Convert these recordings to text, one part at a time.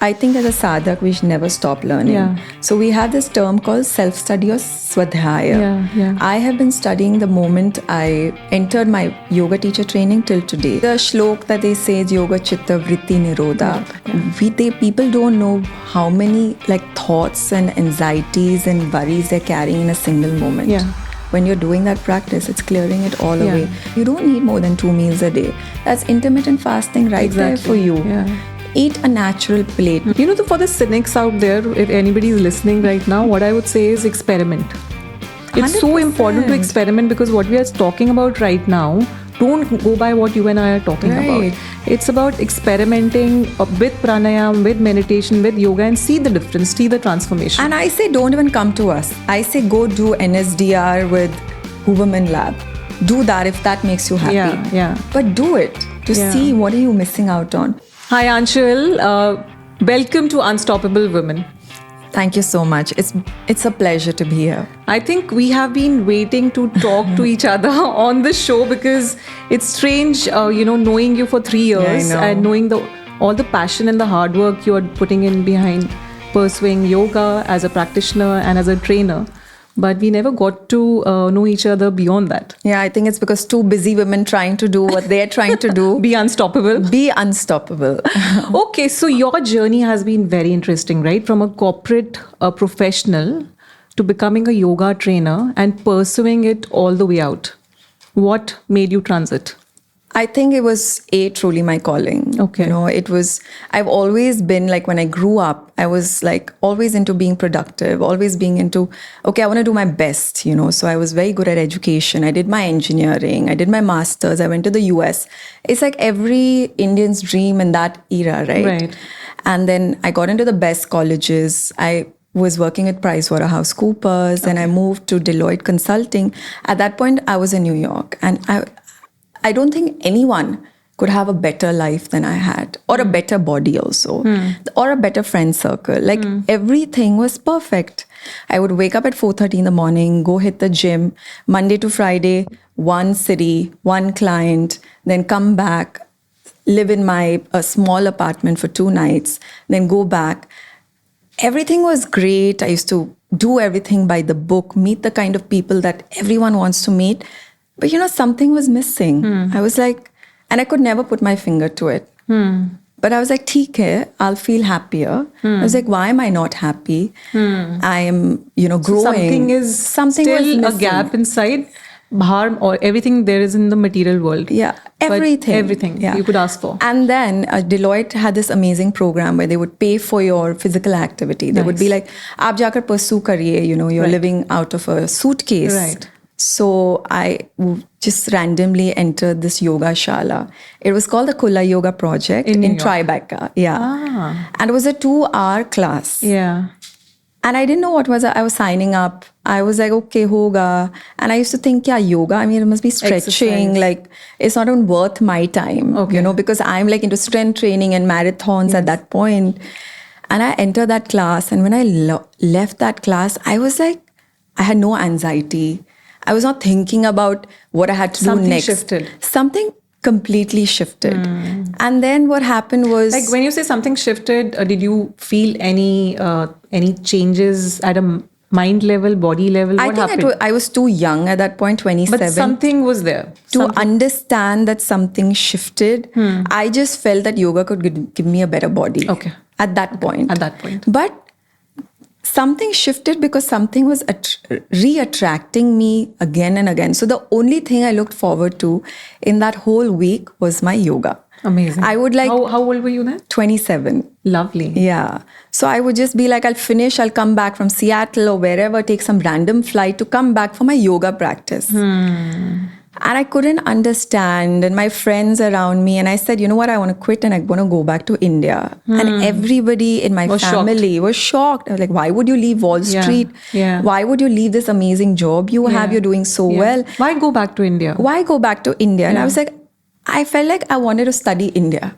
I think as a sadhak, we should never stop learning. Yeah. So we have this term called self-study or swadhyaya. Yeah. I have been studying the moment I entered my yoga teacher training till today. The shlok that they say is yoga chitta vritti nirodha. People don't know how many thoughts and anxieties and worries they're carrying in a single moment. Yeah. When you're doing that practice, it's clearing it all Yeah. away. You don't need more than 2 meals a day. That's intermittent fasting right there for you. Yeah. Eat a natural plate. For the cynics out there, if anybody is listening right now, what I would say is experiment. It's so 100%. important to experiment, because what we are talking about right now, don't go by what you and I are talking Right. about. It's about experimenting with pranayam, with meditation, with yoga, and see the difference, see the transformation. And I say don't even come to us. I say go do NSDR with Huberman Lab. Do that if that makes you happy. Yeah. But do it to see what are you missing out on. Hi Anchal, welcome to Unstoppable Women. Thank you so much. It's a pleasure to be here. I think we have been waiting to talk to each other on this show, because it's strange, knowing you for 3 years I know. and knowing all the passion and the hard work you are putting in behind pursuing yoga as a practitioner and as a trainer. But we never got to know each other beyond that. Yeah, I think it's because 2 busy women trying to do what they're trying to do. Be unstoppable. Be unstoppable. Okay, so your journey has been very interesting, right? From a corporate professional to becoming a yoga trainer and pursuing it all the way out. What made you transit? I think it was truly my calling. Okay. I've always been when I grew up, I was always into being productive, always being into, I want to do my best, So I was very good at education. I did my engineering, I did my master's, I went to the US. It's like every Indian's dream in that era, right? Right. And then I got into the best colleges. I was working at PricewaterhouseCoopers, and I moved to Deloitte Consulting. At that point, I was in New York, and I don't think anyone could have a better life than I had, or a better body also, or a better friend circle. Everything was perfect. I would wake up at 4:30 in the morning, go hit the gym, Monday to Friday, one city, one client, then come back, live in my small apartment for 2 nights, then go back. Everything was great. I used to do everything by the book, meet the kind of people that everyone wants to meet. But something was missing. I was and I could never put my finger to it. But I was like, theek hai, I'll feel happier. I was like, why am I not happy? I am, growing. Something was still a missing. gap inside. Harm or everything there is in the material world. Yeah, But everything. everything you could ask for. And then Deloitte had this amazing program where they would pay for your physical activity. They would be like, aap jakar pursue kariye, you're living out of a suitcase. Right. So I just randomly entered this yoga shala. It was called the Kula Yoga Project In New York. Tribeca. Yeah. And it was a 2-hour class. Yeah. And I didn't know what I was signing up. I was like, okay, hoga. And I used to think, yoga, it must be stretching. Exercise. It's not even worth my time, Okay. because I'm into strength training and marathons at that point. And I entered that class. And when I left that class, I was I had no anxiety. I was not thinking about what I had to Something do next. shifted. Something completely shifted. And then what happened was... When you say something shifted, did you feel any changes at a mind level, body level? What happened? I was too young at that point, 27. But something was there. To understand that something shifted, I just felt that yoga could give me a better body. Okay. At that point. But something shifted because something was re-attracting me again and again. So the only thing I looked forward to in that whole week was my yoga. Amazing. I would How old were you then? 27. Lovely. Yeah. So I would just be I'll finish, I'll come back from Seattle or wherever, take some random flight to come back for my yoga practice. And I couldn't understand, and my friends around me, and I said, you know what, I want to quit and I want to go back to India. And everybody in my family was shocked. I was like, why would you leave Wall Street? Yeah. Why would you leave this amazing job you have? You're doing so well. Why go back to India? Why go back to India? And I was I felt like I wanted to study India.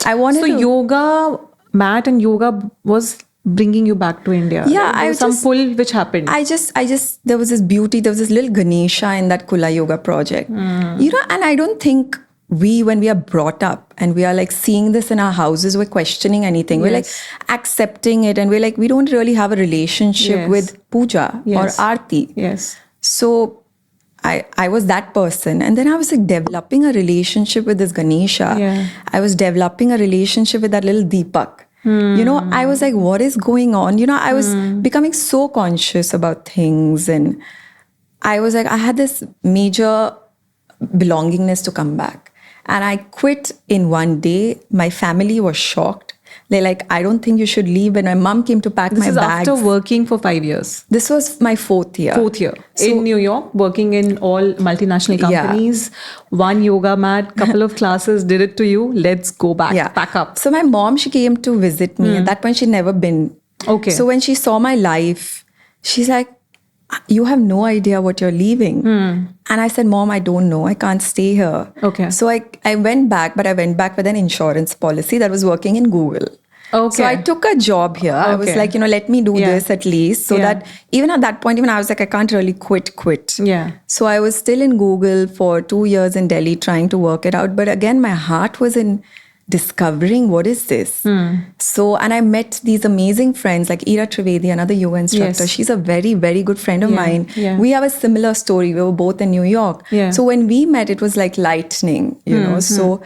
Yoga mat and yoga was bringing you back to India. Yeah, there was some pull which happened. There was this beauty, there was this little Ganesha in that Kula Yoga project. And I don't think when we are brought up and we are like seeing this in our houses, we're questioning anything. We're like accepting it, and we're like, we don't really have a relationship with puja or aarti. Yes. So I was that person. And then I was like developing a relationship with this Ganesha. Yeah. I was developing a relationship with that little Deepak. You know, I was like, what is going on? You know, I was becoming so conscious about things. And I was like, I had this major belongingness to come back. And I quit in one day. My family was shocked. They're like, I don't think you should leave. And my mom came to pack my bags. This is after working for 5 years. This was my fourth year. In New York, working in all multinational companies, one yoga mat, couple of classes, did it to you. Let's go back, pack up. So my mom, she came to visit me. At that point, she'd never been. Okay. So when she saw my life, she's like, you have no idea what you're leaving. And I said, Mom, I don't know. I can't stay here. Okay. So I went back, but I went back with an insurance policy that was working in Google. Okay. So I took a job here. I was like, let me do this at least. So that even at that point, even I was like, I can't really quit. Yeah. So I was still in Google for 2 years in Delhi trying to work it out. But again, my heart was in discovering what is this. So, and I met these amazing friends like Ira Trivedi, another yoga instructor. She's a very, very good friend of mine. We have a similar story. We were both in New York. So when we met, it was like lightning, you know. So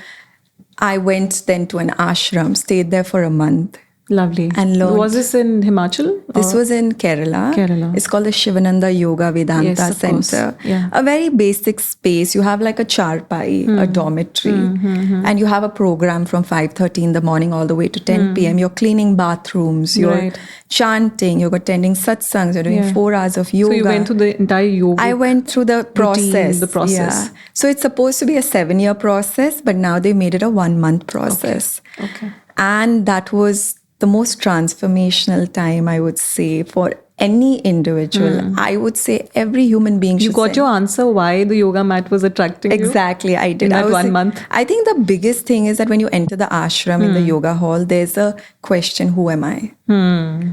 I went then to an ashram, stayed there for a month. Lovely. And learned. Was this in Himachal? This was in Kerala. It's called the Shivananda Yoga Vedanta Center. A very basic space. You have like a charpai, a dormitory. And you have a program from 5:30 in the morning all the way to 10 p.m. You're cleaning bathrooms. You're chanting. You're attending satsangs. You're doing 4 hours of yoga. So you went through the entire yoga. I went through the process. Process. So it's supposed to be a 7-year process, but now they made it a 1-month process. Okay. And that was the most transformational time, I would say, for any individual. I would say every human being should. You got your answer why the yoga mat was attracting you? Exactly, I did. In that 1 month? I think the biggest thing is that when you enter the ashram in the yoga hall, there's a question, who am I?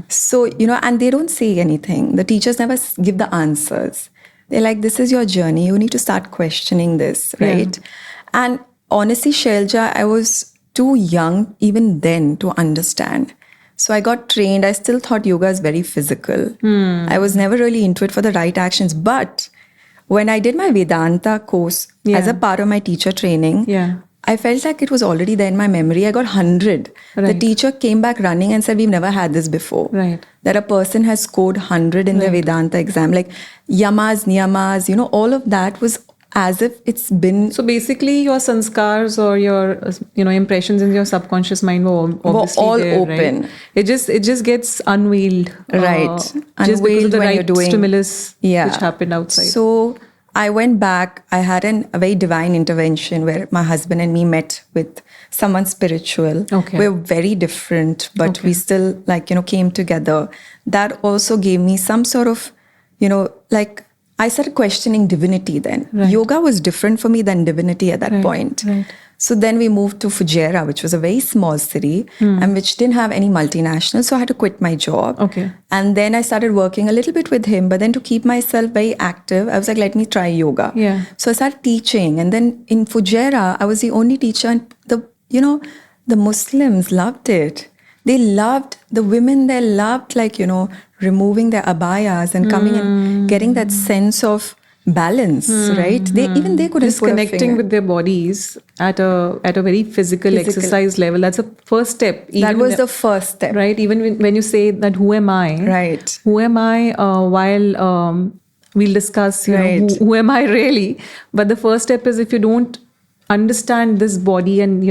So, and they don't say anything. The teachers never give the answers. They're like, this is your journey. You need to start questioning this, right? And honestly, Shailja, I was too young even then to understand. So I got trained. I still thought yoga is very physical. I was never really into it for the right actions. But when I did my Vedanta course as a part of my teacher training, I felt like it was already there in my memory. I got 100. The teacher came back running and said, we've never had this before. That a person has scored 100 in the Vedanta exam. Like yamas, niyamas, all of that was as if it's been. So basically your sanskars or your impressions in your subconscious mind were obviously all there, open. Right? It just gets unveiled. Just because of the right doing stimulus which happened outside. So I went back. I had a very divine intervention where my husband and me met with someone spiritual. We're very different, but we still came together. That also gave me some sort of, I started questioning divinity then. Yoga was different for me than divinity at that point. So then we moved to Fujairah, which was a very small city and which didn't have any multinational. So I had to quit my job. And then I started working a little bit with him. But then to keep myself very active, I was like, let me try yoga. So I started teaching. And then in Fujairah, I was the only teacher. And the Muslims loved it. They loved, the women there loved removing their abayas and coming and getting that sense of balance, right? They couldn't disconnecting with their bodies at a very physical exercise level. That's a first step. That was the first step, right? Even when you say that, who am I? Right. Who am I? While we'll discuss, who am I really? But the first step is, if you don't understand this body and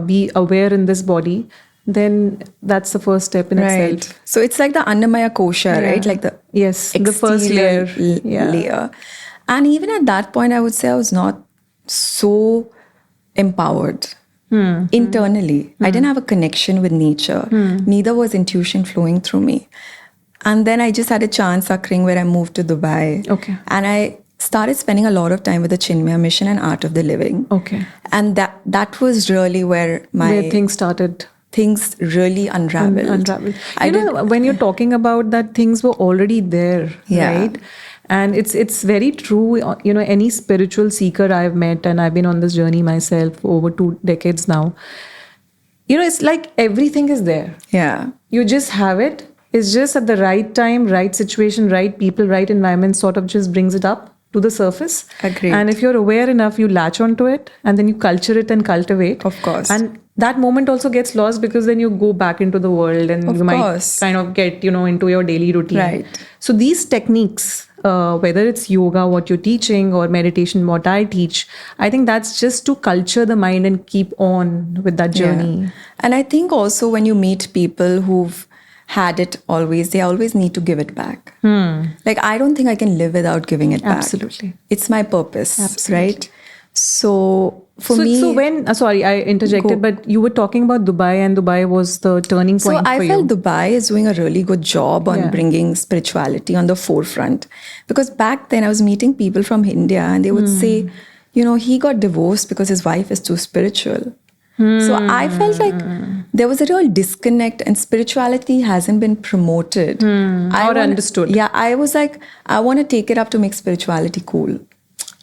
be aware in this body, then that's the first step in itself. So it's like the Annamaya Kosha, right? Like the the first layer. layer. And even at that point, I would say I was not so empowered internally. I didn't have a connection with nature. Neither was intuition flowing through me. And then I just had a chance occurring where I moved to Dubai. And I started spending a lot of time with the Chinmaya Mission and Art of the Living. And that was really where where things started things really unraveled. Unraveled. When you're talking about that, things were already there, Yeah. right? And it's very true. Any spiritual seeker I've met, and I've been on this journey myself for over 2 decades now. It's like everything is there. Yeah. You just have it. It's just at the right time, right situation, right people, right environment sort of just brings it up to the surface. Agreed. And if you're aware enough, you latch onto it and then you culture it and cultivate. Of course. And that moment also gets lost because then you go back into the world and Of you might course. kind of get, into your daily routine. Right. So these techniques, whether it's yoga, what you're teaching, or meditation, what I teach, I think that's just to culture the mind and keep on with that journey. Yeah. And I think also when you meet people who've had it always, they always need to give it back. Like, I don't think I can live without giving it back. Absolutely. It's my purpose, Absolutely. right? So for me... So when, sorry, I interjected, but you were talking about Dubai, and Dubai was the turning point So I for felt you. Dubai is doing a really good job on bringing spirituality on the forefront. Because back then I was meeting people from India and they would say, he got divorced because his wife is too spiritual. So I felt like there was a real disconnect and spirituality hasn't been promoted. Understood. Yeah, I was like, I want to take it up to make spirituality cool.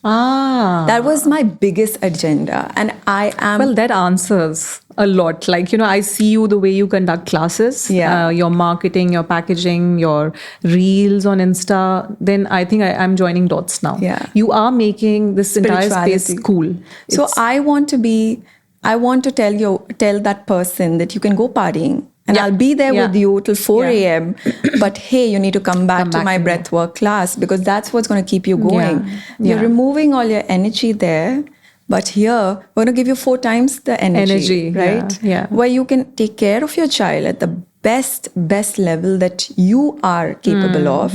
That was my biggest agenda. And I am... Well, that answers a lot. Like, I see you the way you conduct classes, your marketing, your packaging, your reels on Insta. Then I think I'm joining dots now. Yeah. You are making this entire space cool. So I want to tell that person that you can go partying and I'll be there with you till 4 a.m. But hey, you need to come back to my breathwork class because that's what's going to keep you going. You're removing all your energy there. But here, we're going to give you 4 times the energy, right? Yeah. Where you can take care of your child at the best level that you are capable of.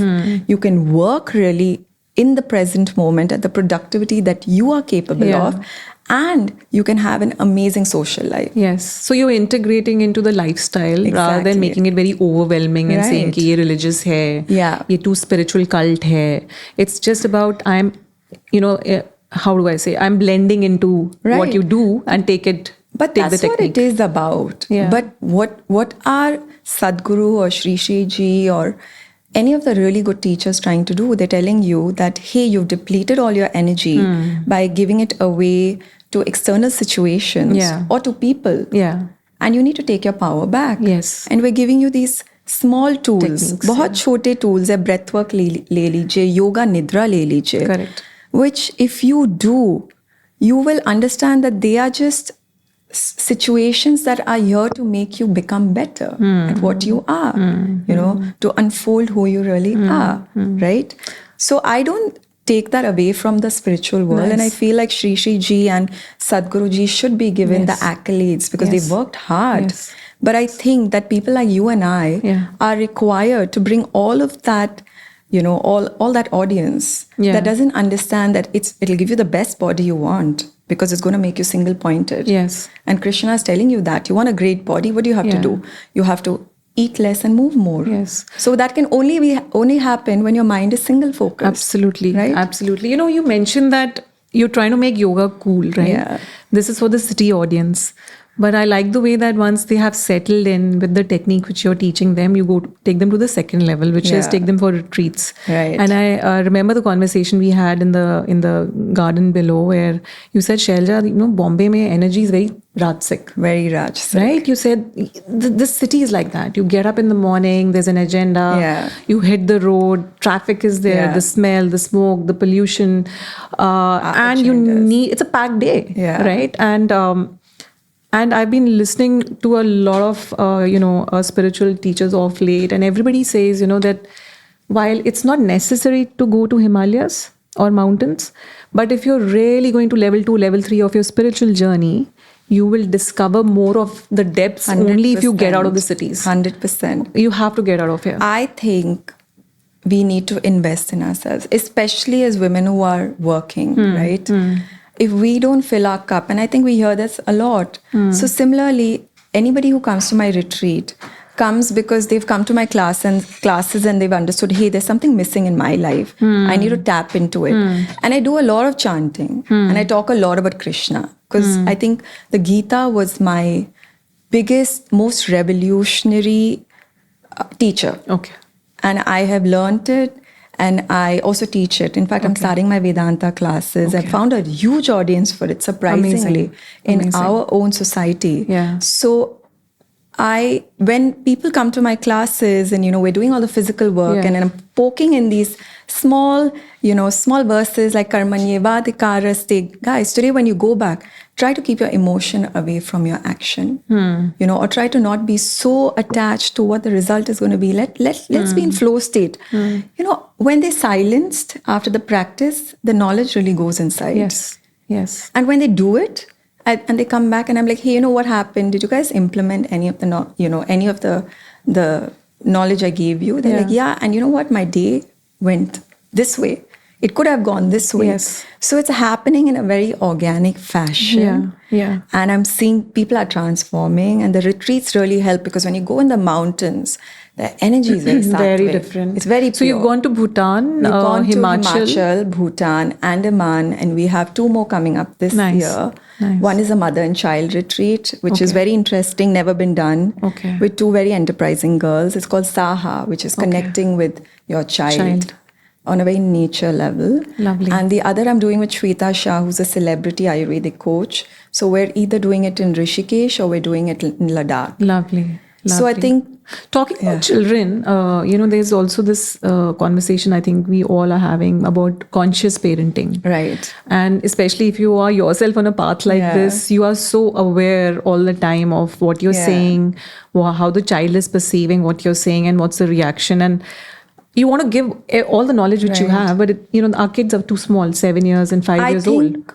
You can work really in the present moment at the productivity that you are capable of. And you can have an amazing social life. Yes. So you're integrating into the lifestyle rather than making it very overwhelming and saying कि ये religious है, ये too spiritual cult है. It's just about how do I say? I'm blending into what you do and take that's the what it is about. Yeah. But what are Sadhguru or Shri Shri Ji or any of the really good teachers trying to do? They're telling you that, hey, you've depleted all your energy by giving it away to external situations or to people. Yeah. And you need to take your power back. Yes. And we're giving you these small tools. Techniques, बहुत छोटे tools है. Breathwork ले लीजिए, yoga nidra ले लीजिए. Correct. Which if you do, you will understand that they are just situations that are here to make you become better at what you are, to unfold who you really are, right? So I don't take that away from the spiritual world. And I feel like Shri Shri Ji and Sadhguru Ji should be given the accolades because they've worked hard. But I think that people like you and I are required to bring all of that, all that audience that doesn't understand that it'll give you the best body you want because it's going to make you single-pointed. Yes. And Krishna is telling you that. You want a great body, what do you have to do? You have to eat less and move more. Yes. So that can only happen when your mind is single-focused. Absolutely. Right? Absolutely. You mentioned that you're trying to make yoga cool, right? Yeah. This is for the city audience. But I like the way that once they have settled in with the technique which you're teaching them, you go take them to the second level, which is take them for retreats. Right. And I remember the conversation we had in the garden below where you said, Shailja, Bombay mein energy is very rajasic. Very rajasic. Right? You said this city is like that. You get up in the morning, there's an agenda. Yeah. You hit the road, traffic is there, the smell, the smoke, the pollution. And it's a packed day. Yeah. Right? And I've been listening to a lot of, spiritual teachers of late, and everybody says, that while it's not necessary to go to Himalayas or mountains, but if you're really going to level 2, level 3 of your spiritual journey, you will discover more of the depths 100%. only if you get out of the cities. 100%. You have to get out of here. I think we need to invest in ourselves, especially as women who are working, right? If we don't fill our cup, and I think we hear this a lot. So similarly, anybody who comes to my retreat comes because they've come to my classes and they've understood, hey, there's something missing in my life. I need to tap into it. And I do a lot of chanting and I talk a lot about Krishna because I think the Gita was my biggest, most revolutionary teacher. Okay. And I have learned it, and I also teach it. In fact, I'm starting my Vedanta classes. Okay. I found a huge audience for it, surprisingly, in Amazing. our own society. Yeah. So when people come to my classes and, we're doing all the physical work, Yeah. and I'm poking in these small verses like Karmanye Vadikaraste. Guys, today when you go back, try to keep your emotion away from your action, or try to not be so attached to what the result is going to be. Let's be in flow state. When they're silenced after the practice, the knowledge really goes inside. Yes. And when they do it, and they come back, and I'm like, hey, what happened? Did you guys implement any of the knowledge I gave you? They're like, yeah. And you know what? My day went this way. It could have gone this way. Yes. So it's happening in a very organic fashion. Yeah. And I'm seeing people are transforming, and the retreats really help, because when you go in the mountains, the energy is very Very sattvic. different. It's very pure. So you've gone to Bhutan, We've gone Himachal. to Himachal, Bhutan, Andaman, and we have 2 more coming up this year. Nice. One is a mother and child retreat, which is Okay. very interesting, never been done, Okay. with 2 very enterprising girls. It's called Saha, which is connecting with your child on a very nature level. Lovely. And the other I'm doing with Shweta Shah, who's a celebrity Ayurvedic coach. So we're either doing it in Rishikesh or we're doing it in Ladakh. Lovely. So I think, talking about children, there's also this conversation I think we all are having about conscious parenting. right. And especially if you are yourself on a path like this, you are so aware all the time of what you're saying, how the child is perceiving what you're saying, and what's the reaction. And you want to give all the knowledge which you have, but our kids are too small, 7 years and 5 years old. I think,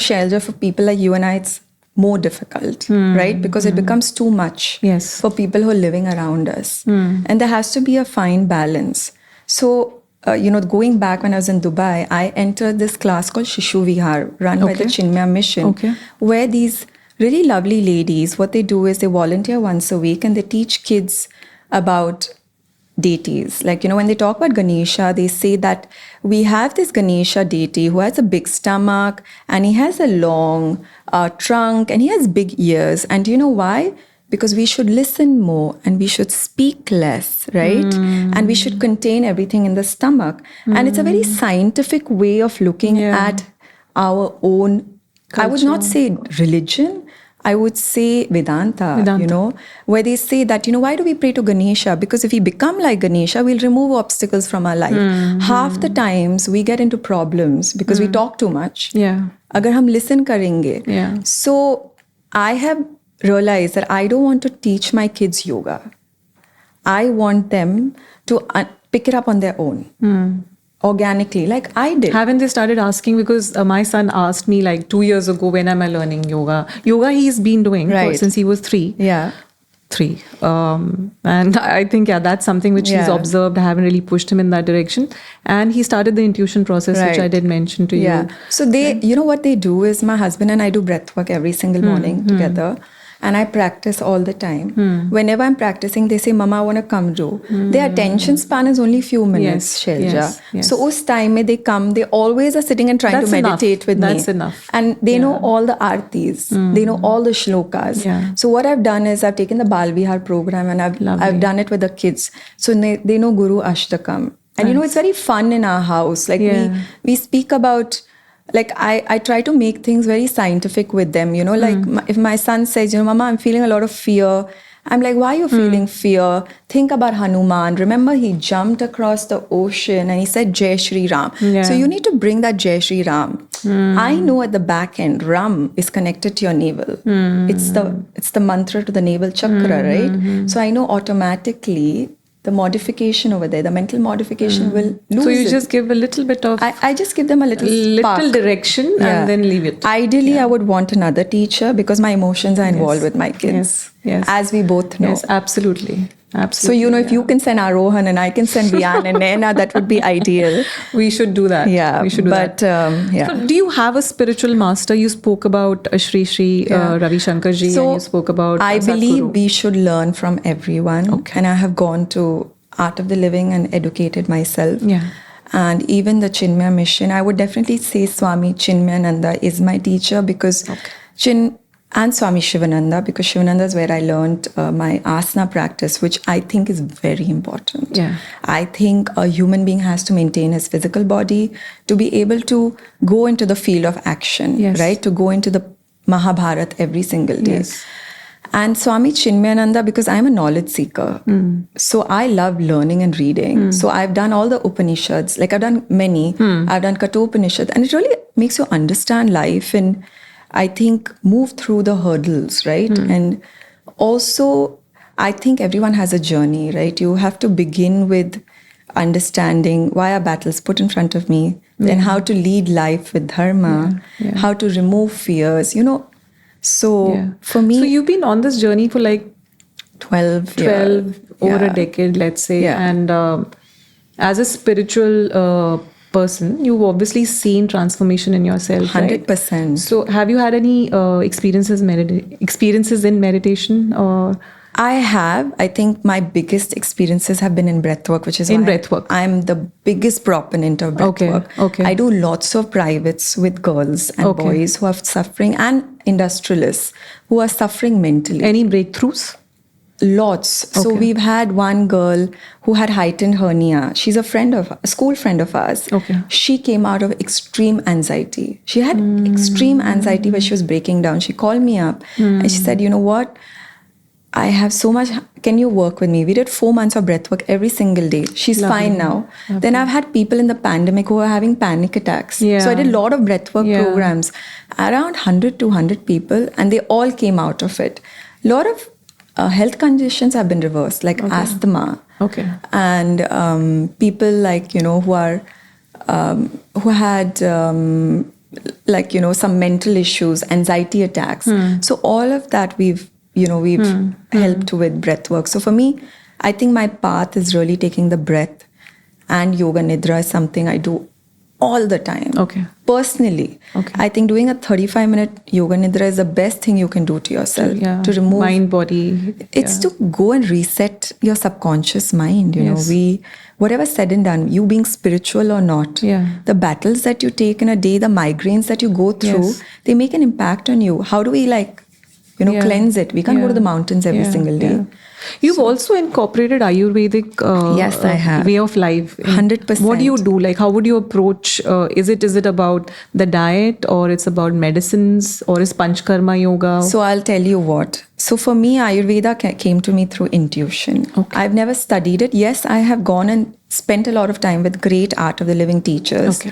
Shailja, for people like you and I, it's more difficult, right? Because it becomes too much for people who are living around us. And there has to be a fine balance. So, going back when I was in Dubai, I entered this class called Shishu Vihar, run by the Chinmaya Mission, where these really lovely ladies, what they do is they volunteer once a week, and they teach kids about deities. Like, when they talk about Ganesha, they say that we have this Ganesha deity who has a big stomach, and he has a long trunk, and he has big ears. And do you know why? Because we should listen more, and we should speak less, right? And we should contain everything in the stomach. And it's a very scientific way of looking at our own, I would not say religion, I would say Vedanta, where they say that, why do we pray to Ganesha? Because if we become like Ganesha, we'll remove obstacles from our life. Half the times we get into problems because we talk too much. Agar hum listen karenge. So I have realized that I don't want to teach my kids yoga. I want them to pick it up on their own. Organically, like I did. Haven't they started asking? Because my son asked me like 2 years ago, when am I learning yoga? Yoga he's been doing since he was 3. 3. And I think, that's something which he's observed. I haven't really pushed him in that direction. And he started the intuition process, which I did mention to you. So they, what they do is, my husband and I do breathwork every single morning together. And I practice all the time. Whenever I'm practicing, they say, Mama, I want to come do. Their attention span is only few minutes, Shailja. So us time they come, they always are sitting and trying to meditate with me. That's enough. And they know all the artis. They know all the shlokas. So what I've done is I've taken the Bal Vihar program, and I've done it with the kids. So they know Guru Ashtakam. And it's very fun in our house. Like we speak about, like I try to make things very scientific with them, like if my son says, Mama, I'm feeling a lot of fear. I'm like, why are you feeling fear? Think about Hanuman. Remember, he jumped across the ocean and he said, Jai Shri Ram. So you need to bring that Jai Shri Ram. I know at the back end, Ram is connected to your navel. It's the mantra to the navel chakra, right? So I know automatically the modification over there, the mental modification will lose. So you just give a little bit of... I just give them a little spark. Direction and then leave it. Ideally, I would want another teacher, because my emotions are involved with my kids. As we both know. Yes, absolutely. So, if you can send Arohan and I can send Vian and Naina, that would be ideal. We should do that. We should do that. So do you have a spiritual master? You spoke about Shri Ravi Shankar ji, and you spoke about I Sadhguru. believe we should learn from everyone. And I have gone to Art of the Living and educated myself. And even the Chinmaya Mission, I would definitely say Swami Chinmayananda is my teacher, because and Swami Shivananda, because Shivananda is where I learned my asana practice, which I think is very important. Yeah. I think a human being has to maintain his physical body to be able to go into the field of action, Yes. right? To go into the Mahabharat every single day. Yes. And Swami Chinmayananda, because I'm a knowledge seeker. So I love learning and reading. So I've done all the Upanishads, like I've done many. I've done Kathopanishad, and it really makes you understand life and I think move through the hurdles, right? And also, I think everyone has a journey, right? You have to begin with understanding why are battles put in front of me, then how to lead life with dharma, how to remove fears, So for me, So you've been on this journey for like 12 over a decade, let's say. Yeah. And as a spiritual person, you've obviously seen transformation in yourself, right? 100%. So have you had any experiences in meditation? Or I have. I think my biggest experiences have been in breathwork, which is In why breathwork. I'm the biggest proponent of breathwork. Okay. I do lots of privates with girls and boys who are suffering and industrialists who are suffering mentally. any breakthroughs? Lots. So Okay. we've had one girl who had heightened hernia. She's a school friend of ours. Okay. She came out of extreme anxiety. She had extreme anxiety where she was breaking down. She called me up and she said, you know what? I have so much. Can you work with me? We did 4 months of breathwork every single day. She's fine now. Then I've had people in the pandemic who are having panic attacks. Yeah. So I did a lot of breathwork Yeah. programs, around 100 to 100 people, and they all came out of it. A lot of health conditions have been reversed, like asthma. Okay. And people like, who are, who had some mental issues, anxiety attacks. So all of that we've helped with breath work. So for me, I think my path is really taking the breath, and yoga nidra is something I do all the time. Okay. Personally, I think doing a 35-minute yoga nidra is the best thing you can do to yourself to remove mind, body. It's to go and reset your subconscious mind. Whatever said and done, you being spiritual or not, the battles that you take in a day, the migraines that you go through, they make an impact on you. How do we cleanse it? We can't go to the mountains every single day. You've also incorporated Ayurvedic Yes, I have. way of life. 100%. What do you do? Like, how would you approach? Is it about the diet, or it's about medicines, or is Panchkarma yoga? So I'll tell you what. So for me, Ayurveda came to me through intuition. I've never studied it. Yes, I have gone and spent a lot of time with great art of the living teachers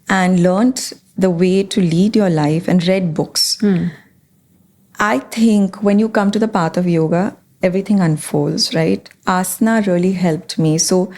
and learned the way to lead your life and read books. I think when you come to the path of yoga, everything unfolds, right? Asana really helped me. So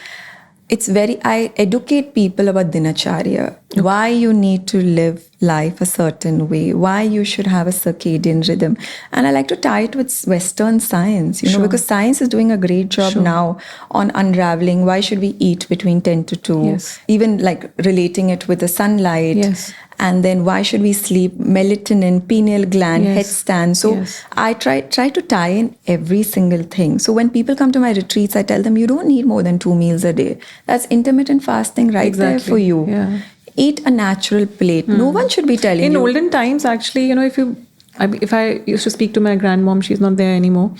I educate people about dinacharya, why you need to live life a certain way, why you should have a circadian rhythm. And I like to tie it with Western science, because science is doing a great job now on unraveling why should we eat between 10 to 2, even like relating it with the sunlight. And then why should we sleep? Melatonin, pineal gland, headstand. So I try to tie in every single thing. So when people come to my retreats, I tell them you don't need more than 2 meals a day. That's intermittent fasting there for you. Yeah. Eat a natural plate. No one should be telling you. In olden times, actually, if I used to speak to my grandmom, she's not there anymore.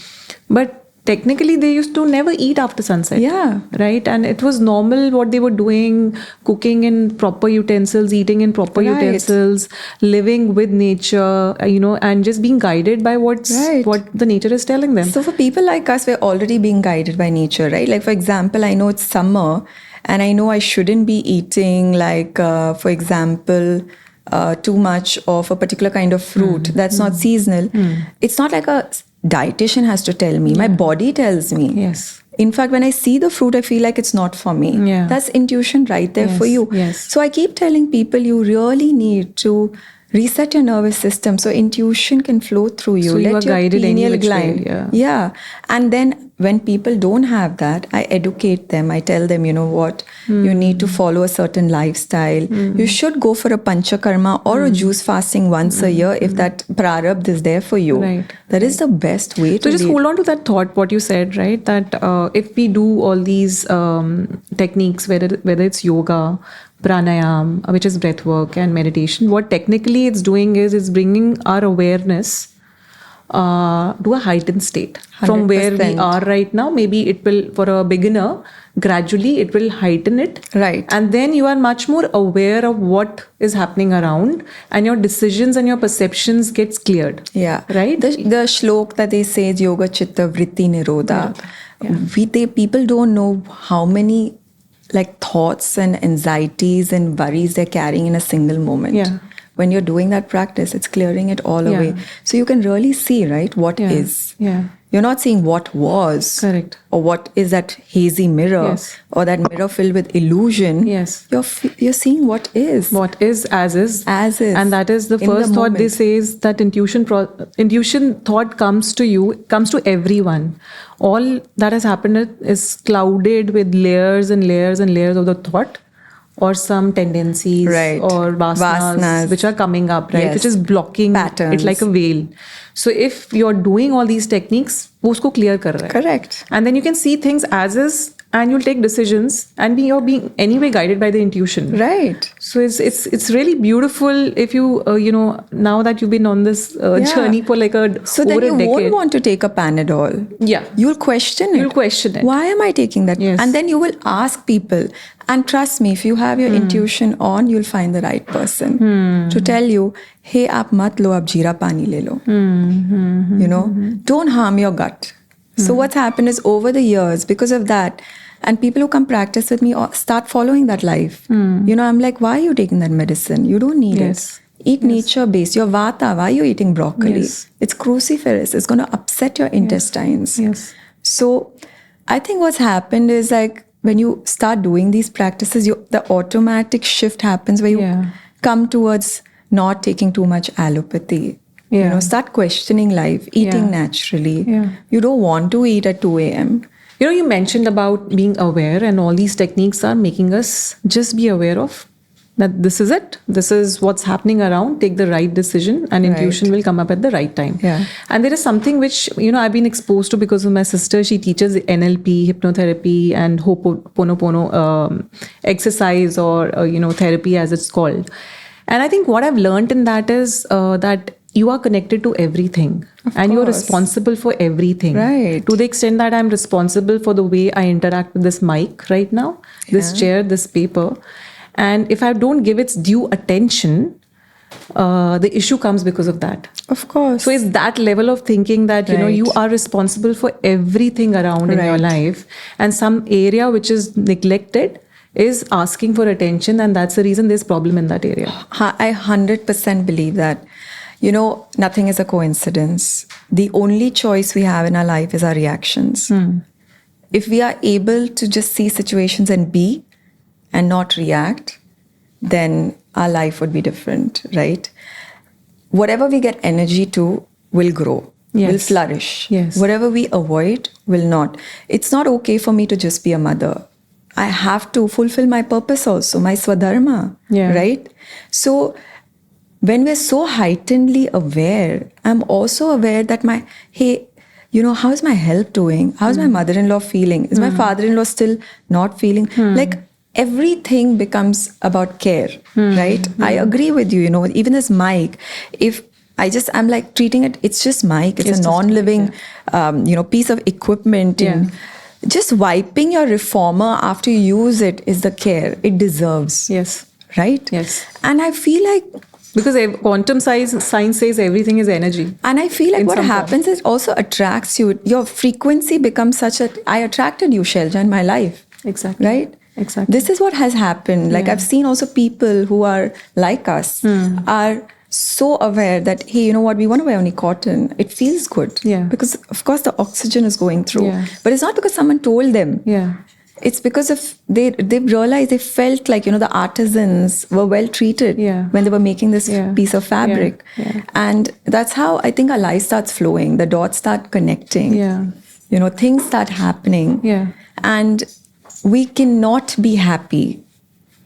But technically, they used to never eat after sunset. Yeah. Right? And it was normal what they were doing, cooking in proper utensils, eating in proper utensils, living with nature, and just being guided by what the nature is telling them. So for people like us, we're already being guided by nature, right? Like, for example, I know it's summer and I know I shouldn't be eating, for example, too much of a particular kind of fruit that's not seasonal. It's not like a dietitian has to tell me. My body tells me. Yes. In fact, when I see the fruit, I feel like it's not for me. Yeah. That's intuition right there for you. Yes. So I keep telling people you really need to reset your nervous system so intuition can flow through you. So you are guided any which way. Yeah. And then when people don't have that, I educate them. I tell them, you need to follow a certain lifestyle. You should go for a panchakarma or a juice fasting once a year if that prarabdha is there for you. Right. That is the best way to So just lead. hold on to that thought, what you said, right? That if we do all these techniques, whether it's yoga, pranayam, which is breath work, and meditation, what technically it's doing is it's bringing our awareness to a heightened state from where we 100%. are right now. Maybe it will, for a beginner, gradually it will heighten it. Right. And then you are much more aware of what is happening around, and your decisions and your perceptions gets cleared. Yeah. Right? The shlok that they say is Yoga Chitta Vritti Nirodha. People don't know how many like thoughts and anxieties and worries they're carrying in a single moment. Yeah. When you're doing that practice, it's clearing it all Yeah. away. So you can really see, right, what Yeah. is. Yeah. You're not seeing what was. Correct. Or what is that hazy mirror. Yes. Or that mirror filled with illusion. Yes. You're seeing what is. What is as is. As is. And that is the In the first thought they moment. say is that intuition thought comes to you, comes to everyone. All that has happened is clouded with layers and layers and layers of the thought, or some tendencies, Right. or vasanas which are coming up, right? Yes. Which is blocking Patterns. it like a veil. So if you're doing all these techniques, wo usko clear kar raha hai. Correct. And then you can see things as is, and you'll take decisions, and you're being anyway guided by the intuition. Right. So it's really beautiful if you now that you've been on this journey for like So then over you a decade. won't want to take a Panadol. Yeah. You'll question it. You'll question it. Why am I taking that? Yes. And then you will ask people. And trust me, if you have your intuition on, you'll find the right person to tell you, hey, aap mat lo, aap jeera pani le lo. Don't harm your gut. So what's happened is over the years, because of that, and people who come practice with me start following that life. I'm like, why are you taking that medicine? You don't need Yes. it. Eat nature-based. Your vata, why are you eating broccoli? Yes. It's cruciferous. It's going to upset your intestines. Yes. So I think what's happened is like when you start doing these practices, the automatic shift happens where you come towards not taking too much allopathy. Yeah. Start questioning life, eating naturally. Yeah. You don't want to eat at 2 a.m. You mentioned about being aware, and all these techniques are making us just be aware of that this is it. This is what's happening around. Take the right decision, and intuition will come up at the right time. Yeah. And there is something which, I've been exposed to because of my sister. She teaches NLP, hypnotherapy, and Ho'oponopono exercise, or, therapy as it's called. And I think what I've learned in that is that you are connected to everything, and you're course. responsible for everything. Right. To the extent that I'm responsible for the way I interact with this mic right now, this chair, this paper. And if I don't give its due attention, the issue comes because of that. Of course. So it's that level of thinking that, you are responsible for everything around in your life, and some area which is neglected is asking for attention, and that's the reason there's problem in that area. I 100% believe that. Nothing is a coincidence. The only choice we have in our life is our reactions. If we are able to just see situations and be and not react, then our life would be different, right? Whatever we get energy to will grow, will flourish. Yes. Whatever we avoid will not. It's not okay for me to just be a mother. I have to fulfill my purpose also, my swadharma, right? So when we're so heightenedly aware, I'm also aware that how's my health doing? How's my mother-in-law feeling? Is my father-in-law still not feeling? Like everything becomes about care, right? I agree with you, even this mic, if I'm like treating it, it's just mic. It's a non-living, piece of equipment. And just wiping your reformer after you use it is the care it deserves. Yes. Right? Yes. And I feel like, because quantum science says everything is energy. And I feel like what happens is it also attracts you. Your frequency becomes such that I attracted you, Shailja, in my life. Exactly. Right? Exactly. This is what has happened. Like I've seen also people who are like us are so aware that, hey, you know what, we want to wear only cotton. It feels good. Yeah. Because of course the oxygen is going through. Yeah. But it's not because someone told them. Yeah. It's because of they realized, they felt like, the artisans were well treated when they were making this piece of fabric. And that's how I think our life starts flowing. The dots start connecting. Things start happening. And we cannot be happy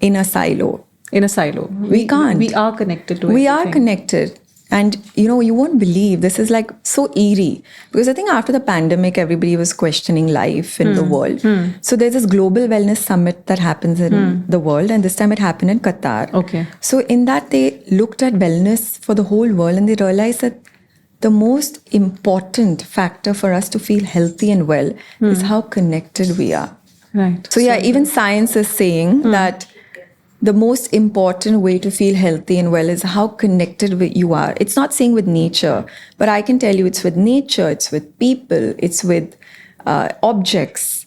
in a silo. We can't. We are connected to it. We are connected. And, you won't believe, this is like so eerie. Because I think after the pandemic, everybody was questioning life in the world. So there's this global wellness summit that happens in the world. And this time it happened in Qatar. Okay. So in that, they looked at wellness for the whole world and they realized that the most important factor for us to feel healthy and well is how connected we are. Right. So yeah, even science is saying that the most important way to feel healthy and well is how connected you are. It's not saying with nature, but I can tell you it's with nature, it's with people, it's with objects.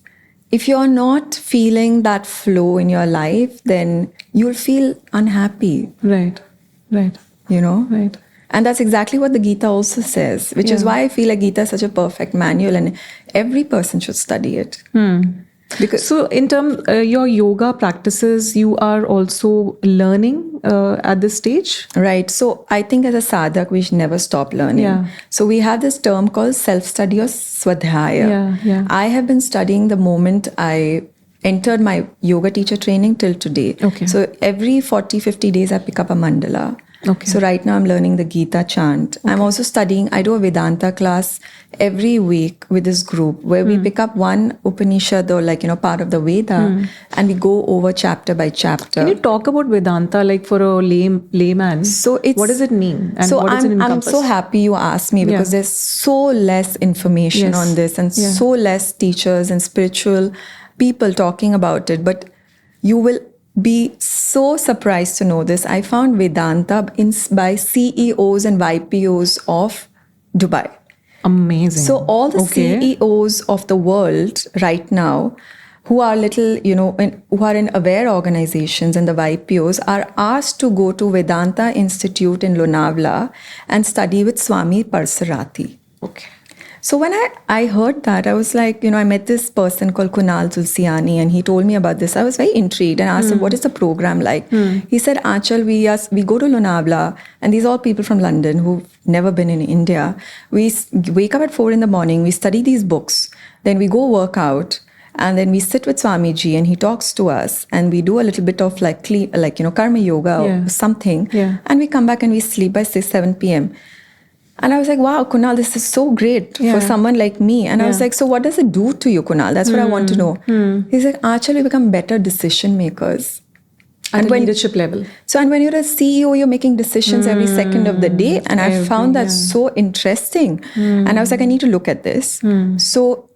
If you're not feeling that flow in your life, then you'll feel unhappy. Right. Right. And that's exactly what the Gita also says, which is why I feel like Gita is such a perfect manual and every person should study it. Because so in terms your yoga practices, you are also learning at this stage? Right. So I think as a sadhak, we should never stop learning. Yeah. So we have this term called self-study or swadhyaya. Yeah. I have been studying the moment I entered my yoga teacher training till today. Okay. So every 40, 50 days, I pick up a mandala. Okay. So right now I'm learning the Gita chant. Okay. I'm also studying, I do a Vedanta class every week with this group where we pick up one Upanishad or part of the Veda and we go over chapter by chapter. Can you talk about Vedanta like for a layman? So what does it mean? And what does it encompass? I'm so happy you asked me because there's so less information on this and so less teachers and spiritual people talking about it. But you will be so surprised to know this. I found Vedanta by CEOs and YPOs of Dubai. Amazing. So all the CEOs of the world right now who are who are in aware organizations and the YPOs are asked to go to Vedanta Institute in Lonavala and study with Swami Parsarati. Okay. So when I heard that, I was like, I met this person called Kunal Tulsiani and he told me about this. I was very intrigued and asked him, what is the program like? He said, Anchal, we go to Lonavala and these are all people from London who've never been in India. We wake up at 4 a.m, we study these books, then we go work out and then we sit with Swamiji and he talks to us and we do a little bit of karma yoga or something. Yeah. And we come back and we sleep by 6, 7 p.m. And I was like, wow, Kunal, this is so great for someone like me. And I was like, so what does it do to you, Kunal? That's what I want to know. He's like, actually, we become better decision makers. At leadership level. So, and when you're a CEO, you're making decisions every second of the day. And I found that so interesting. And I was like, I need to look at this. So,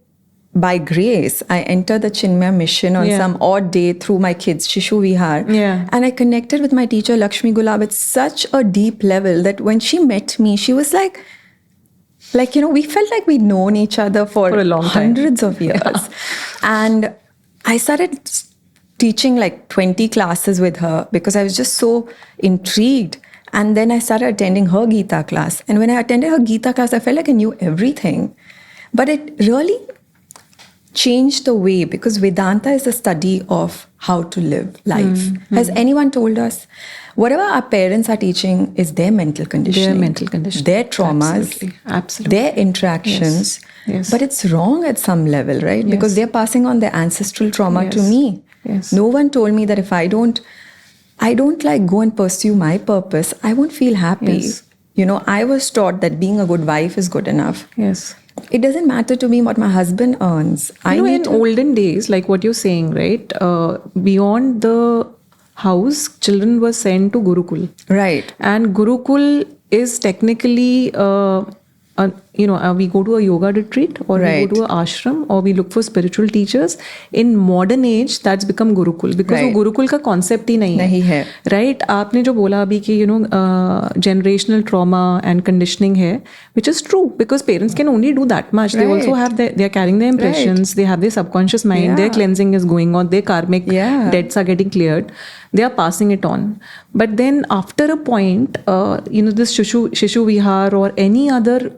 by grace, I entered the Chinmaya mission on some odd day through my kids, Shishu Vihar. Yeah. And I connected with my teacher, Lakshmi Gulab, at such a deep level that when she met me, she was like, we felt like we'd known each other for a long time. Hundreds of years. Yeah. And I started teaching 20 classes with her because I was just so intrigued. And then I started attending her Gita class. And when I attended her Gita class, I felt like I knew everything. But it really changed the way, because Vedanta is the study of how to live life. Has anyone told us whatever our parents are teaching is their mental conditioning, their traumas, Absolutely. their interactions. Yes. But it's wrong at some level, right? Yes. Because they're passing on their ancestral trauma to me. Yes. No one told me that if I don't go and pursue my purpose, I won't feel happy. Yes. I was taught that being a good wife is good enough. Yes. It doesn't matter to me what my husband earns. In olden days, like what you're saying, right? Beyond the house, children were sent to Gurukul. Right. And Gurukul is technically, we go to a yoga retreat or we go to an ashram or we look for spiritual teachers. In modern age, that's become Gurukul because वो Gurukul का concept ही नहीं है. Right? आपने जो बोला अभी कि generational trauma and conditioning है, which is true because parents can only do that much. They also have they are carrying their impressions. They have their subconscious mind. Their cleansing is going on. Their karmic debts are getting cleared. They are passing it on. But then after a point, this Shishu Vihar or any other,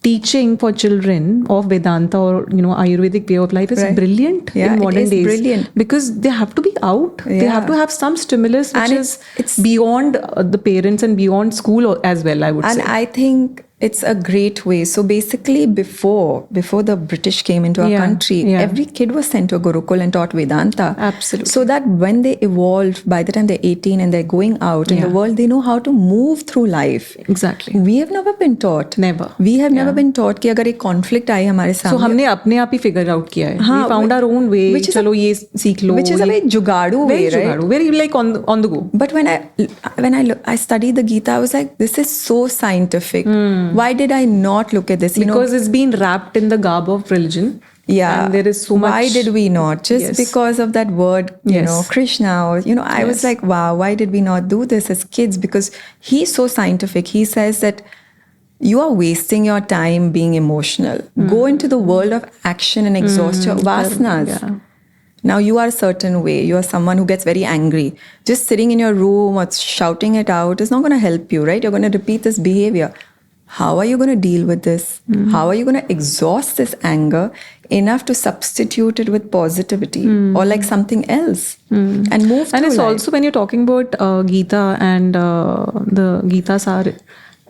teaching for children of Vedanta or, Ayurvedic way of life is brilliant in modern days. Brilliant. Because they have to be out. Yeah. They have to have some stimulus which is beyond the parents and beyond school as well, I would say. And I think It's a great way. So basically, before the British came into our Yeah, country, yeah. every kid was sent to a Gurukul and taught Vedanta. Absolutely. So that when they evolve, by the time they're 18 and they're going out in the Yeah. world, they know how to move through life. Exactly. We have never been taught. Never. We have never Yeah. been taught कि अगर एक conflict आई हमारे So सामने, हमने अपने आप ही figure out किया है. हाँ, We found our own way. which is चलो ये सीख लो. which is a very जुगाड़ू way, very right? जुगाड़ू. Very like on the go. But when I studied the Gita, I was like, this is so scientific. Why did I not look at this? Because it's been wrapped in the garb of religion. Yeah. And there is so much. Why did we not? Just Yes. because of that word, Yes. Krishna. Or, I was Yes. like, wow, why did we not do this as kids? Because he's so scientific. He says that you are wasting your time being emotional. Go into the world of action and exhaust your vasanas. Yeah. Now you are a certain way. You are someone who gets very angry. Just sitting in your room or shouting it out is not going to help you, right? You're going to repeat this behavior. How are you going to deal with this? How are you going to exhaust this anger enough to substitute it with positivity or like something else and move through And it's life? also when you're talking about Gita and the Gita Sar,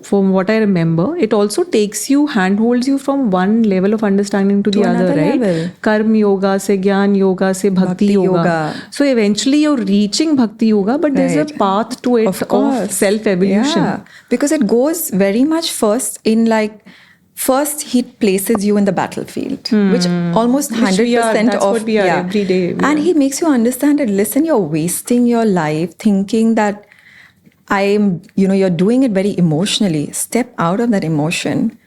from what I remember, it also takes you, handholds you from one level of understanding to the other, another right? level. Karma yoga se Gyan yoga se Bhakti yoga. So eventually you're reaching Bhakti yoga, but there's a Right. path to it of self-evolution. Yeah, because it goes very much first he places you in the battlefield, which almost 100% that's of what we are every day. And he makes you understand that, listen, you're wasting your life thinking that you're doing it very emotionally. Step out of that emotion.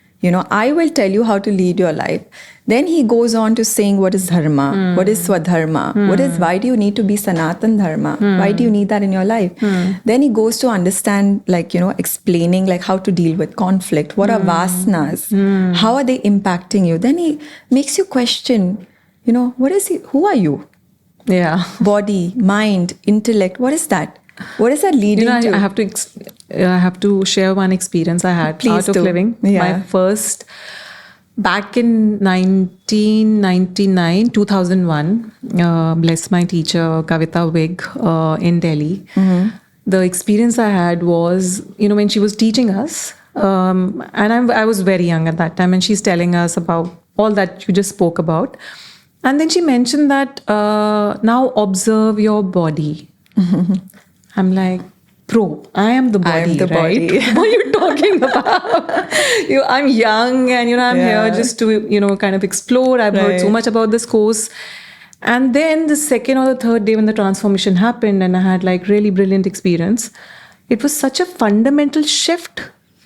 I will tell you how to lead your life. Then he goes on to saying what is dharma, what is swadharma, why do you need to be sanatan dharma? Why do you need that in your life? Then he goes to understand, explaining how to deal with conflict. What are vasanas? How are they impacting you? Then he makes you question, who are you? Yeah. Body, mind, intellect, what is that? What is that leading to? I have to share one experience I had. Please Art of do. Living. Yeah. My first, back in 1999, 2001, bless my teacher, Kavita Wig, in Delhi. The experience I had was, when she was teaching us, and I was very young at that time, and she's telling us about all that you just spoke about. And then she mentioned that, now observe your body. I'm like, I am the body, I am the right? body. What are you talking about? I'm young and, I'm here just to, kind of explore. I've heard so much about this course. And then the second or the third day when the transformation happened and I had really brilliant experience, it was such a fundamental shift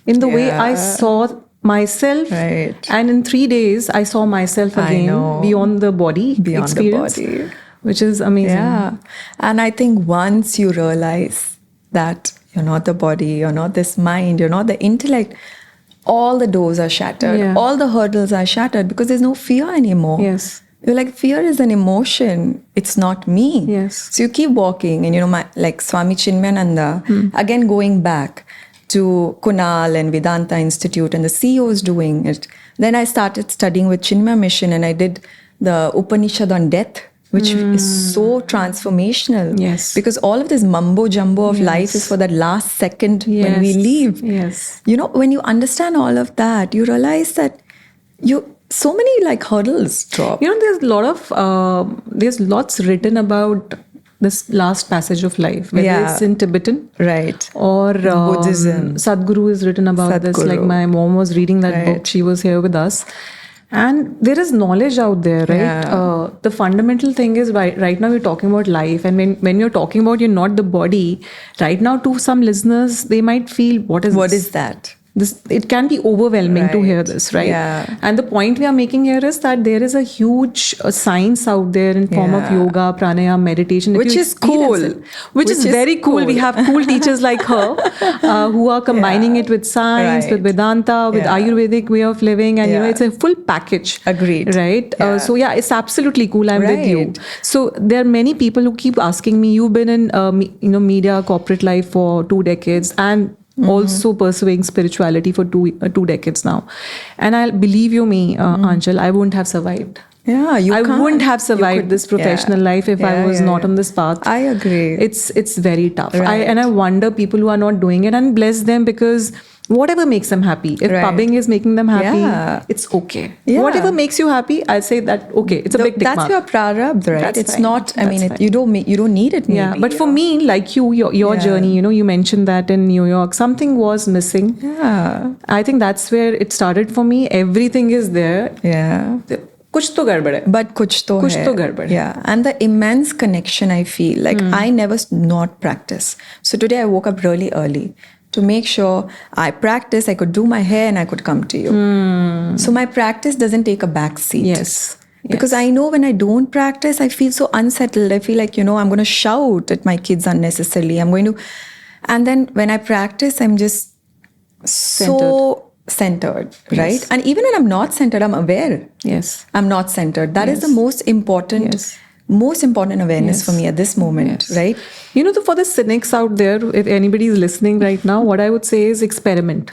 in the way I saw myself. Right. And in 3 days, I saw myself again beyond the body experience. The body. Which is amazing. Yeah. And I think once you realize that you're not the body, you're not this mind, you're not the intellect, all the doors are shattered. Yeah. All the hurdles are shattered because there's no fear anymore. Yes. You're like, fear is an emotion. It's not me. Yes. So you keep walking. And, Swami Chinmayananda, again going back to Kunal and Vedanta Institute and the CEOs doing it. Then I started studying with Chinmaya Mission and I did the Upanishad on death, which is so transformational. Yes. Because all of this mumbo jumbo of life is for that last second when we leave. Yes. When you understand all of that, you realize that so many hurdles drop. There's lots written about this last passage of life, whether it's in Tibetan, right, or Buddhism. Sadhguru is written about this. Like my mom was reading that book; she was here with us, and there is knowledge out there, right? Yeah. The fundamental thing is right now we're talking about life, and when you're talking about you're not the body, right now to some listeners they might feel what is that? It can be overwhelming to hear this, right? Yeah. And the point we are making here is that there is a huge science out there in form of yoga, pranayama, meditation. Which is cool. Which is very cool. We have cool teachers like her who are combining it with science, with Vedanta, with Ayurvedic way of living. And, it's a full package. Agreed. Right? So, it's absolutely cool. I'm with you. So, there are many people who keep asking me, you've been in, media, corporate life for 2 decades and also pursuing spirituality for 2 decades now. And I'll believe you me, Anchal, I wouldn't have survived. Yeah, I wouldn't have survived this professional life if I was not on this path. I agree. It's very tough. Right. And I wonder people who are not doing it, and bless them, because whatever makes them happy. If Right. pubbing is making them happy, Yeah. it's okay. Yeah. Whatever makes you happy, I'll say that, okay, it's a big tick That's mark. your prarabdha, right? That's It's fine. not. I That's mean, fine. you don't need it. Yeah, maybe, but for me, like you, your Yeah. journey, you mentioned that in New York, something was missing. Yeah. I think that's where it started for me. Everything is there. Yeah. कुछ तो गड़बड़ है. But kuch to कुछ hai. तो गड़बड़ है. Yeah. And the immense connection I feel, like I never not practice. So today I woke up really early to make sure I practice, I could do my hair and I could come to you. So my practice doesn't take a back seat. Yes. Because I know when I don't practice, I feel so unsettled. I feel like, I'm going to shout at my kids unnecessarily. I'm going to, and then when I practice, I'm just so centered, right? Yes. And even when I'm not centered, I'm aware. Yes. I'm not centered. That is Yes. the most important, Yes. most important awareness Yes. for me at this moment, Yes. right? For the cynics out there, if anybody is listening right now, what I would say is experiment.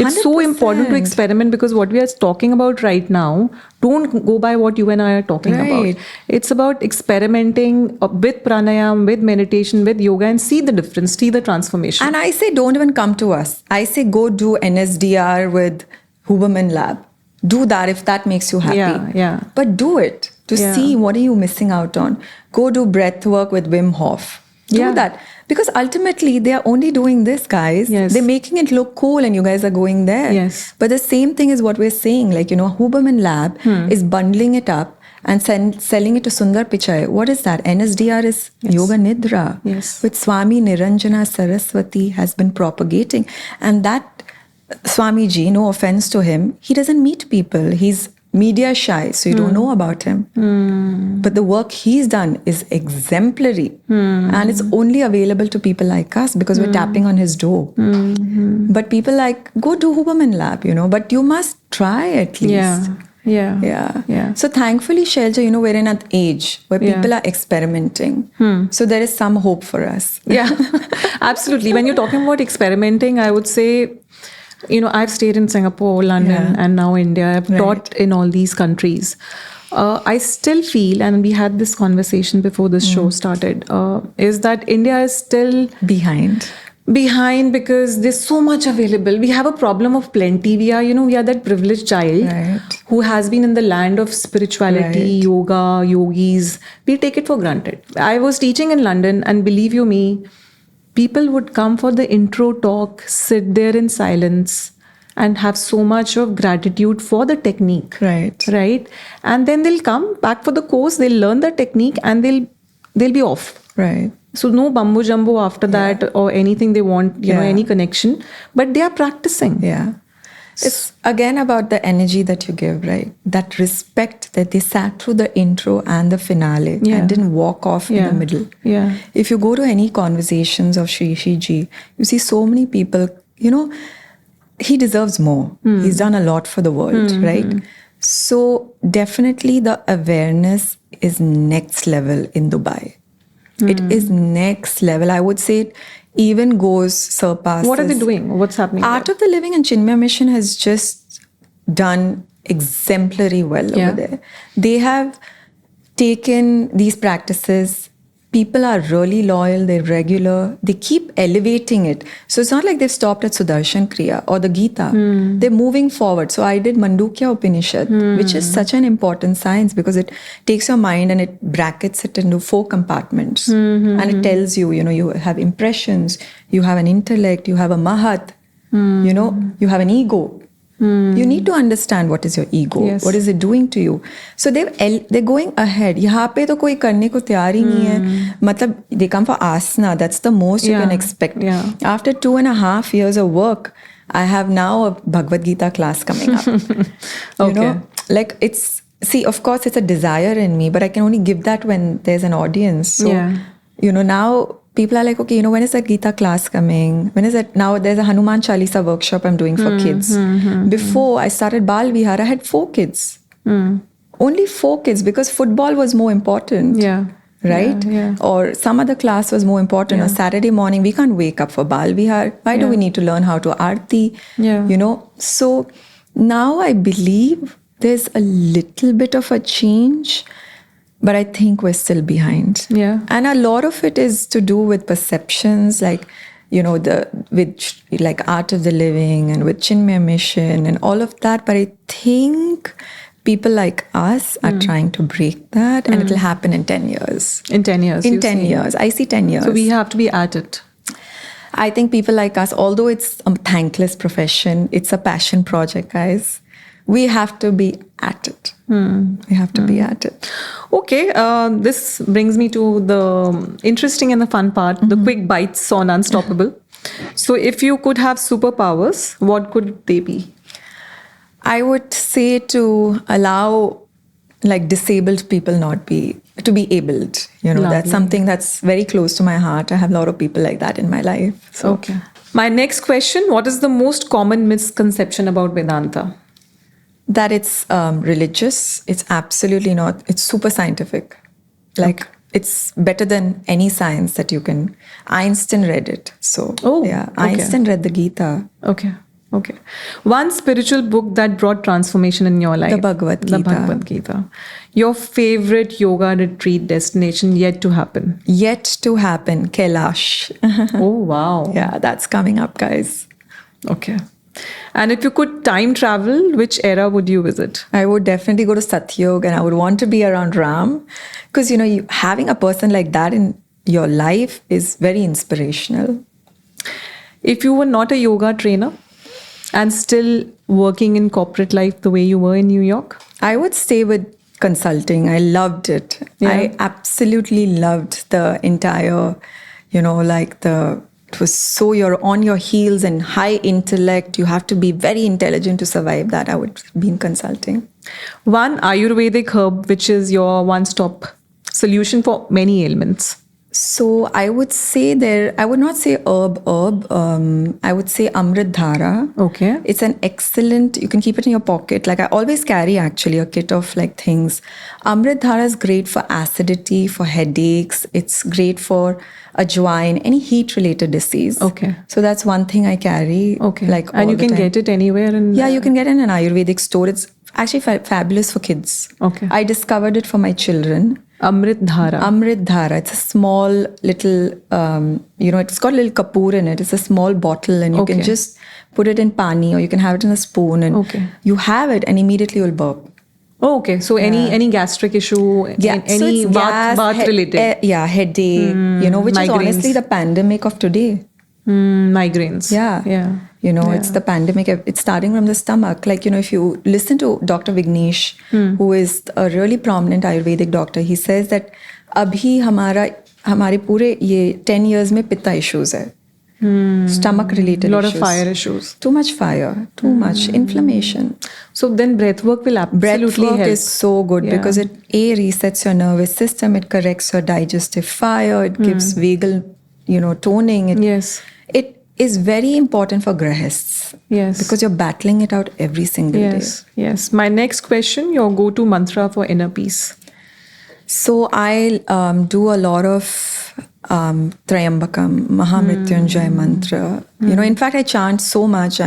It's so important to 100%. experiment, because what we are talking about right now, don't go by what you and I are talking Right. about. It's about experimenting with pranayam, with meditation, with yoga, and see the difference, see the transformation. And I say, don't even come to us. I say, go do NSDR with Huberman Lab. Do that if that makes you happy. Yeah. But do it to Yeah. see what are you missing out on. Go do breath work with Wim Hof. Do Yeah. that. Because ultimately, they are only doing this, guys. Yes. They're making it look cool and you guys are going there. Yes. But the same thing is what we're saying. Like, Huberman Lab is bundling it up and selling it to Sundar Pichai. What is that? NSDR is Yoga Nidra. Yes. Which Swami Niranjana Saraswati has been propagating. And that Swamiji, no offense to him, he doesn't meet people. He's media shy, so you don't know about him. But the work he's done is exemplary. And it's only available to people like us because we're tapping on his door. But people go do Huberman Lab, but you must try at least. Yeah. So thankfully, Shailja, we're in an age where people are experimenting. So there is some hope for us. Yeah, absolutely. When you're talking about experimenting, I would say, I've stayed in Singapore, London, and now India. I've taught in all these countries. I still feel, and we had this conversation before this show started, is that India is still Behind because there's so much available. We have a problem of plenty. We are that privileged child who has been in the land of spirituality, yoga, yogis. We take it for granted. I was teaching in London, and believe you me, people would come for the intro talk, sit there in silence, and have so much of gratitude for the technique. Right? And then they'll come back for the course, they'll learn the technique, and they'll be off. Right. So no bumbo jumbo after that or anything they want, any connection. But they are practicing. Yeah. It's again about the energy that you give, right? That respect that they sat through the intro and the finale and didn't walk off in the middle. Yeah. If you go to any conversations of Shri Ji, you see so many people, he deserves more. He's done a lot for the world, right? So definitely the awareness is next level in Dubai. It is next level. I would say it even surpasses. What are they doing? What's happening? Art of the Living and Chinmaya Mission has just done exemplary well over there. They have taken these practices. People are really loyal, they're regular, they keep elevating it. So it's not like they've stopped at Sudarshan Kriya or the Gita. They're moving forward. So I did Mandukya Upanishad, which is such an important science because it takes your mind and it brackets it into 4 compartments. And it tells you, you have impressions, you have an intellect, you have a mahat, you have an ego. You need to understand what is your ego, what is it doing to you. So they're going ahead. यहाँ पे तो कोई करने को तैयार ही नहीं है. मतलब they come for asana. That's the most you can expect. After 2.5 years of work, I have now a Bhagavad Gita class coming up. Of course it's a desire in me, but I can only give that when there's an audience. So, now people are like, okay, when is that Gita class coming? When is it? Now there's a Hanuman Chalisa workshop I'm doing for kids. Before I started Bal Vihar, I had 4 kids. Only 4 kids because football was more important. Right? Or some other class was more important. Or Saturday morning, we can't wake up for Bal Vihar. Why do we need to learn how to Aarti? So now I believe there's a little bit of a change. But I think we're still behind. And a lot of it is to do with perceptions. Like, with like Art of the Living and with Chinmay Mission and all of that. But I think people like us are trying to break that, and it'll happen in 10 years. In 10 years. In you 10 see. years. I see 10 years. So we have to be at it. I think people like us, although it's a thankless profession, it's a passion project, guys. We have to be at it. We have to be at it. Okay, this brings me to the interesting and the fun part, the quick bites on Unstoppable. So if you could have superpowers, what could they be? I would say to allow like disabled people to be abled. That's Lovely. something that's very close to my heart. I have a lot of people like that in my life. So Okay. My next question, what is the most common misconception about Vedanta? that it's religious. It's absolutely not. It's super scientific. Like it's better than any science that you can. Einstein read it. So okay. Einstein read the Gita. Okay. One spiritual book that brought transformation in your life. The Bhagavad Gita. The Bhagavad Gita. Your favorite yoga retreat destination yet to happen. Yet to happen, Kailash. Oh, wow. Yeah, that's coming up, guys. Okay. And if you could time travel, which era would you visit? I would definitely go to Satyug, and I would want to be around Ram, because having a person like that in your life is very inspirational. If you were not a yoga trainer and still working in corporate life the way you were in New York? I would stay with consulting. I loved it. Yeah. I absolutely loved the entire, it was so you're on your heels and high intellect. You have to be very intelligent to survive that. I would be in consulting. One Ayurvedic herb, which is your one-stop solution for many ailments. So I would say I would not say herb. I would say Amrit Dhara. Okay. It's an excellent, you can keep it in your pocket. Like I always carry actually a kit of like things. Amrit Dhara is great for acidity, for headaches. It's great for ajwain, any heat related disease. Okay. So that's one thing I carry. Okay. Like and you can get it anywhere? Yeah, you can get it in an Ayurvedic store. It's actually fabulous for kids. Okay. I discovered it for my children. Amrit Dhara. Amrit Dhara. It's a small little, it's got a little kapoor in it. It's a small bottle, and you can just put it in pani, or you can have it in a spoon, and you have it, and immediately you'll burp. Oh, okay. So any gastric issue, any so bath related? Headache, which migraines. is honestly the pandemic of today. Migraines. Yeah. It's the pandemic. It's starting from the stomach. Like, if you listen to Dr. Vignesh, who is a really prominent Ayurvedic doctor, he says that abhi hamare pure ye 10 years mein pitta issues hai. Stomach related issues. A lot of fire issues. Too much fire, too much inflammation. So then breathwork will absolutely help. Breathwork is so good because it resets your nervous system, it corrects your digestive fire, it gives vagal, toning. It is very important for grahists. Yes. Because you're battling it out every single day. Yes. My next question, your go-to mantra for inner peace. So I do a lot of Trayambakam, Mahamrityunjay mantra. In fact, I chant so much.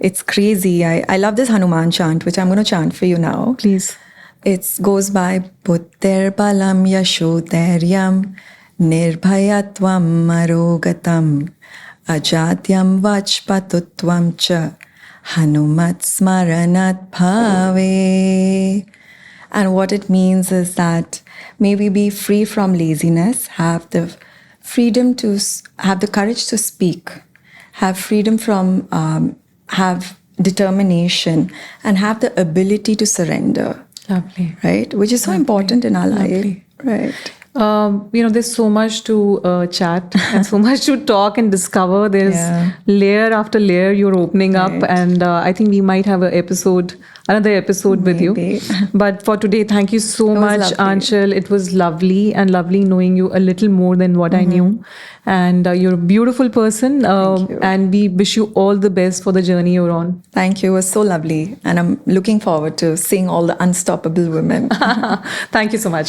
It's crazy. I love this Hanuman chant, which I'm going to chant for you now. Please. It goes by Buddhir Balam Yashodaryam Nirbhayatvam Marogatam Ajatyam Vachpatutvam Cha Hanumat Smaranat Bhave. And what it means is that may we be free from laziness, have the freedom to have the courage to speak, have freedom from have determination, and have the ability to surrender. Lovely. Right? Which is so important in our life. Right. There's so much to chat and so much to talk and discover. There's layer after layer you're opening up, and I think we might have another episode with you. But for today, thank you so much, Anchal. It was lovely knowing you a little more than what I knew. And you're a beautiful person. Thank you. And we wish you all the best for the journey you're on. Thank you. It was so lovely. And I'm looking forward to seeing all the unstoppable women. Thank you so much.